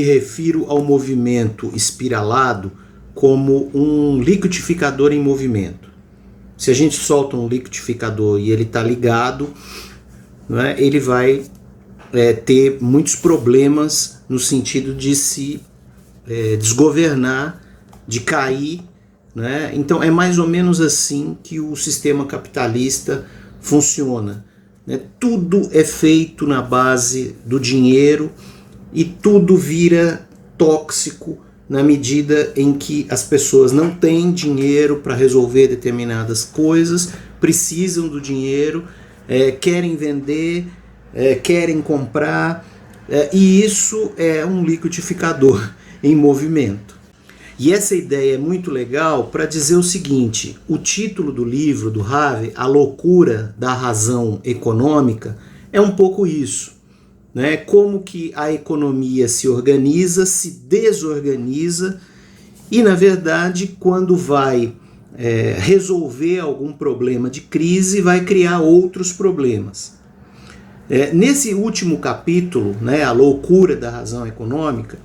refiro ao movimento espiralado como um liquidificador em movimento. Se a gente solta um liquidificador e ele está ligado, né, ele vai ter muitos problemas no sentido de se desgovernar, de cair, né? Então é mais ou menos assim que o sistema capitalista funciona, né? Tudo é feito na base do dinheiro e tudo vira tóxico na medida em que as pessoas não têm dinheiro para resolver determinadas coisas, precisam do dinheiro, querem vender, querem comprar, e isso é um liquidificador em movimento. E essa ideia é muito legal para dizer o seguinte: o título do livro do Harvey, A Loucura da Razão Econômica, é um pouco isso, né? Como que a economia se organiza, se desorganiza e, na verdade, quando vai resolver algum problema de crise, vai criar outros problemas. Nesse último capítulo, né, A Loucura da Razão Econômica,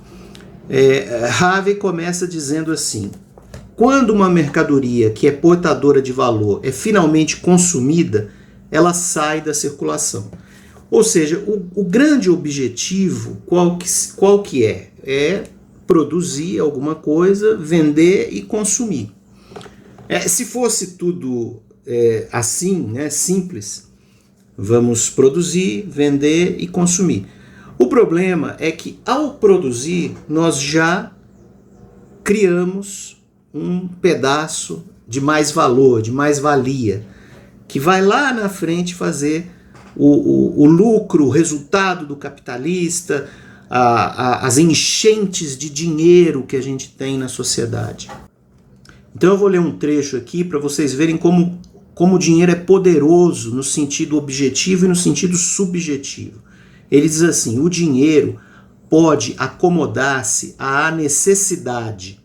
Harvey começa dizendo assim: quando uma mercadoria que é portadora de valor é finalmente consumida, ela sai da circulação. Ou seja, o grande objetivo, qual que é? É produzir alguma coisa, vender e consumir. Se fosse tudo assim, né, simples, vamos produzir, vender e consumir. O problema é que, ao produzir, nós já criamos um pedaço de mais valor, de mais valia, que vai lá na frente fazer o lucro, o resultado do capitalista, as enchentes de dinheiro que a gente tem na sociedade. Então eu vou ler um trecho aqui para vocês verem como o dinheiro é poderoso no sentido objetivo e no sentido subjetivo. Ele diz assim: o dinheiro pode acomodar-se à necessidade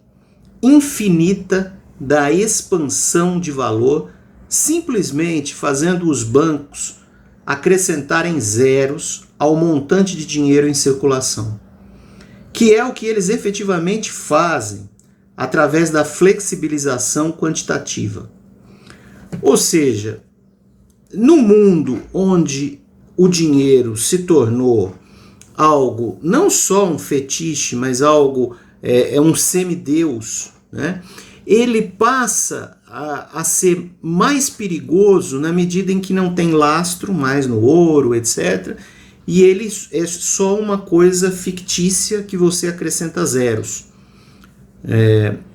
infinita da expansão de valor, simplesmente fazendo os bancos acrescentarem zeros ao montante de dinheiro em circulação, que é o que eles efetivamente fazem através da flexibilização quantitativa. Ou seja, no mundo onde o dinheiro se tornou algo, não só um fetiche, mas algo, um semideus, né? Ele passa a ser mais perigoso na medida em que não tem lastro mais no ouro, etc. E ele é só uma coisa fictícia que você acrescenta zeros.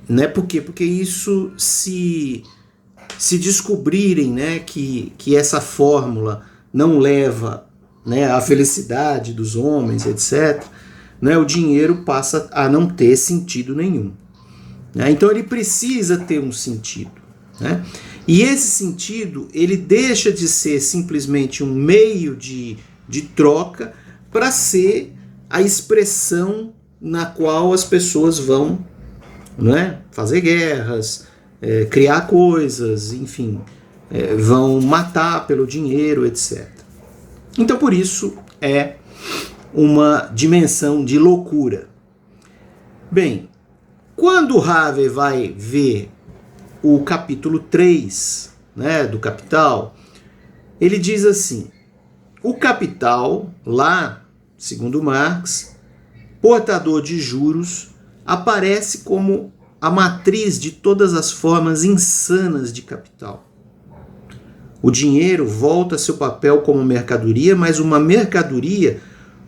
Né? Por quê? Porque isso, se descobrirem, né, que essa fórmula não leva, né, à felicidade dos homens, etc., né, o dinheiro passa a não ter sentido nenhum. Né? Então ele precisa ter um sentido. Né? E esse sentido, ele deixa de ser simplesmente um meio de troca para ser a expressão na qual as pessoas vão, né, fazer guerras, criar coisas, enfim, vão matar pelo dinheiro, etc. Então, por isso, é uma dimensão de loucura. Bem, quando Harvey vai ver o capítulo 3, né, do Capital, ele diz assim: o capital, lá, segundo Marx, portador de juros, aparece como a matriz de todas as formas insanas de capital. O dinheiro volta a seu papel como mercadoria, mas uma mercadoria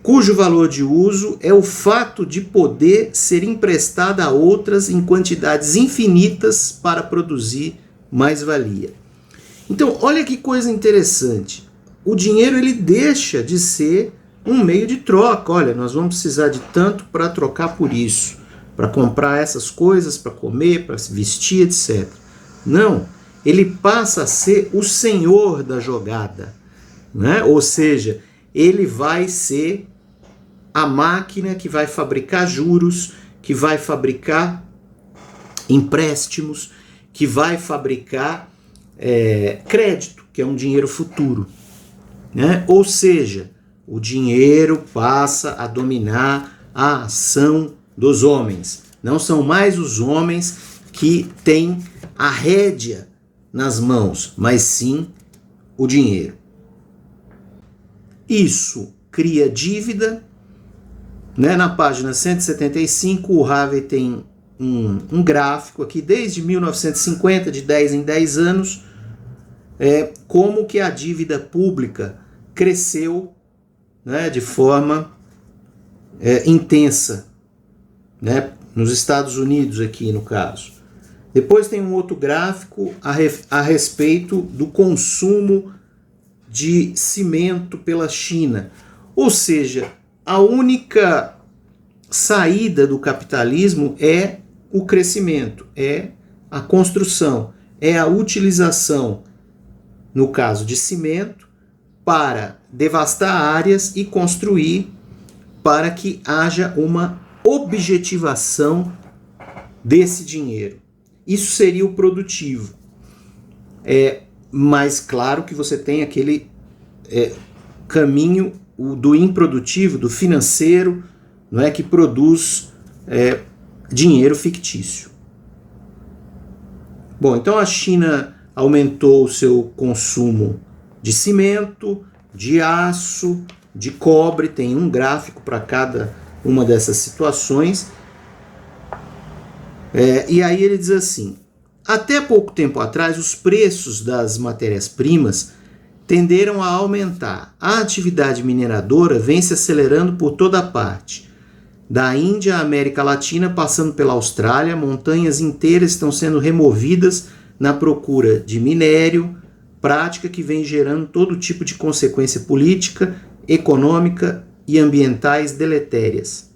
cujo valor de uso é o fato de poder ser emprestada a outras em quantidades infinitas para produzir mais-valia. Então, olha que coisa interessante. O dinheiro, ele deixa de ser um meio de troca. Olha, nós vamos precisar de tanto para trocar por isso, para comprar essas coisas, para comer, para se vestir, etc. Não, ele passa a ser o senhor da jogada, né? Ou seja, ele vai ser a máquina que vai fabricar juros, que vai fabricar empréstimos, que vai fabricar crédito, que é um dinheiro futuro. Né? Ou seja, o dinheiro passa a dominar a ação dos homens. Não são mais os homens que têm a rédea nas mãos, mas sim o dinheiro. Isso cria dívida, né? Na página 175, o Harvey tem um gráfico aqui, desde 1950, de 10 em 10 anos, como que a dívida pública cresceu, né, de forma intensa, né, nos Estados Unidos aqui no caso. Depois tem um outro gráfico a respeito do consumo de cimento pela China. Ou seja, a única saída do capitalismo é o crescimento, é a construção, é a utilização, no caso de cimento, para devastar áreas e construir para que haja uma objetivação desse dinheiro. Isso seria o produtivo. Mas claro que você tem aquele caminho do improdutivo, do financeiro, não é, que produz dinheiro fictício. Bom, então a China aumentou o seu consumo de cimento, de aço, de cobre, tem um gráfico para cada uma dessas situações. E aí ele diz assim: até pouco tempo atrás, os preços das matérias-primas tenderam a aumentar. A atividade mineradora vem se acelerando por toda parte. Da Índia à América Latina, passando pela Austrália, montanhas inteiras estão sendo removidas na procura de minério, prática que vem gerando todo tipo de consequência política, econômica e ambientais deletérias.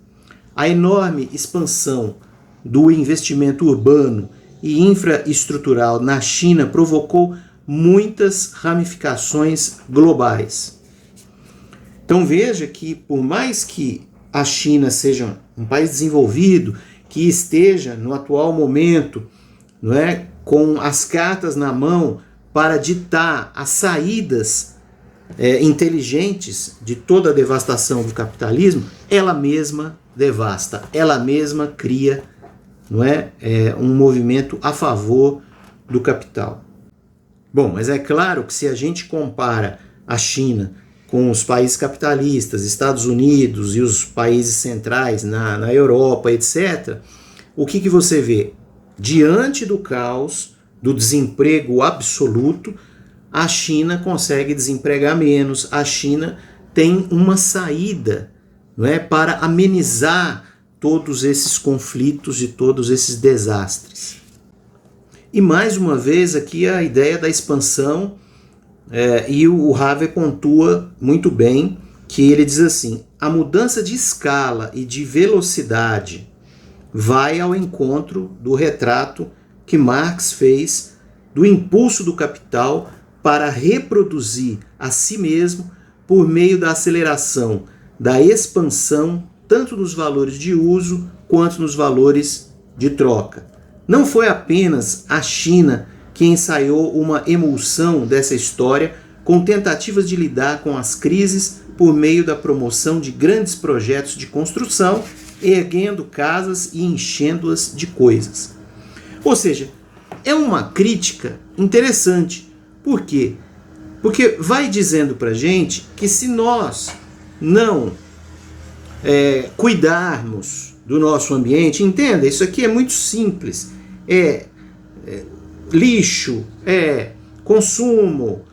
A enorme expansão do investimento urbano e infraestrutural na China provocou muitas ramificações globais. Então veja que, por mais que a China seja um país desenvolvido, que esteja no atual momento, não é, com as cartas na mão para ditar as saídas inteligentes de toda a devastação do capitalismo, ela mesma devasta, ela mesma cria, não é, um movimento a favor do capital. Bom, mas é claro que se a gente compara a China com os países capitalistas, Estados Unidos e os países centrais na Europa, etc., o que você vê? Diante do caos, do desemprego absoluto, a China consegue desempregar menos, a China tem uma saída, não é, para amenizar todos esses conflitos e todos esses desastres. E mais uma vez aqui a ideia da expansão, e o Harvey pontua muito bem, que ele diz assim: a mudança de escala e de velocidade vai ao encontro do retrato que Marx fez do impulso do capital para reproduzir a si mesmo por meio da aceleração da expansão tanto nos valores de uso quanto nos valores de troca. Não foi apenas a China que ensaiou uma emulsão dessa história com tentativas de lidar com as crises por meio da promoção de grandes projetos de construção, erguendo casas e enchendo-as de coisas. Ou seja, é uma crítica interessante. Por quê? Porque vai dizendo pra gente que se nós não cuidarmos do nosso ambiente, entenda, isso aqui é muito simples, lixo, consumo,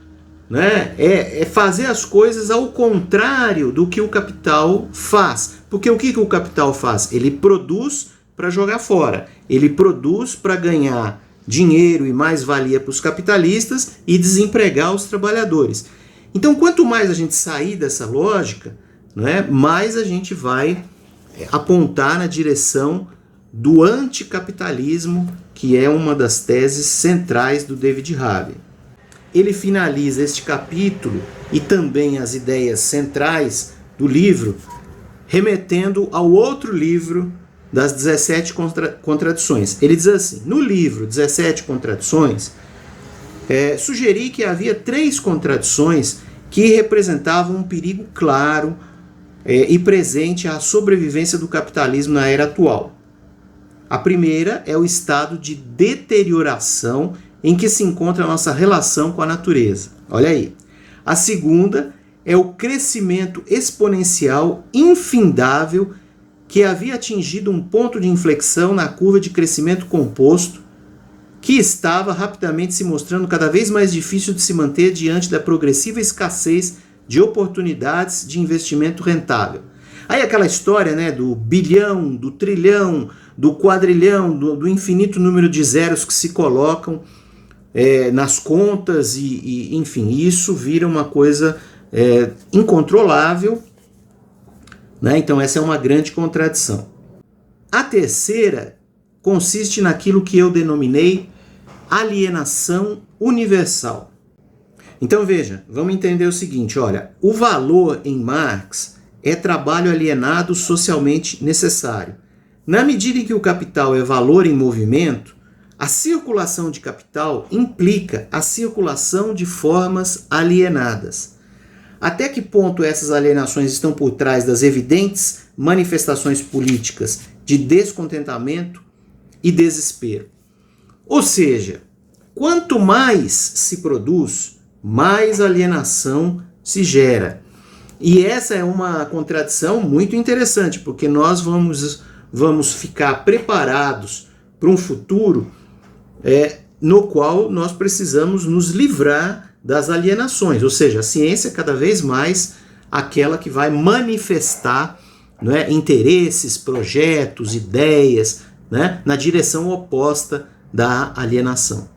né? É fazer as coisas ao contrário do que o capital faz. Porque o que o capital faz? Ele produz para jogar fora, ele produz para ganhar dinheiro e mais-valia para os capitalistas e desempregar os trabalhadores. Então, quanto mais a gente sair dessa lógica, né, mais a gente vai apontar na direção do anticapitalismo, que é uma das teses centrais do David Harvey. Ele finaliza este capítulo e também as ideias centrais do livro remetendo ao outro livro das 17 contradições. Ele diz assim: no livro 17 contradições, sugeri que havia 3 contradições que representavam um perigo claro e presente à sobrevivência do capitalismo na era atual. A primeira é o estado de deterioração em que se encontra a nossa relação com a natureza. Olha aí. A segunda é o crescimento exponencial infindável que havia atingido um ponto de inflexão na curva de crescimento composto, que estava rapidamente se mostrando cada vez mais difícil de se manter diante da progressiva escassez de oportunidades de investimento rentável. Aí aquela história, né, do bilhão, do trilhão, do quadrilhão, do infinito número de zeros que se colocam nas contas e enfim, isso vira uma coisa incontrolável, né? Então essa é uma grande contradição. A terceira consiste naquilo que eu denominei alienação universal. Então veja, vamos entender o seguinte, olha, o valor em Marx é trabalho alienado socialmente necessário. Na medida em que o capital é valor em movimento, a circulação de capital implica a circulação de formas alienadas. Até que ponto essas alienações estão por trás das evidentes manifestações políticas de descontentamento e desespero? Ou seja, quanto mais se produz, mais alienação se gera. E essa é uma contradição muito interessante, porque nós vamos ficar preparados para um futuro no qual nós precisamos nos livrar das alienações, ou seja, a ciência é cada vez mais aquela que vai manifestar, né, interesses, projetos, ideias, né, na direção oposta da alienação.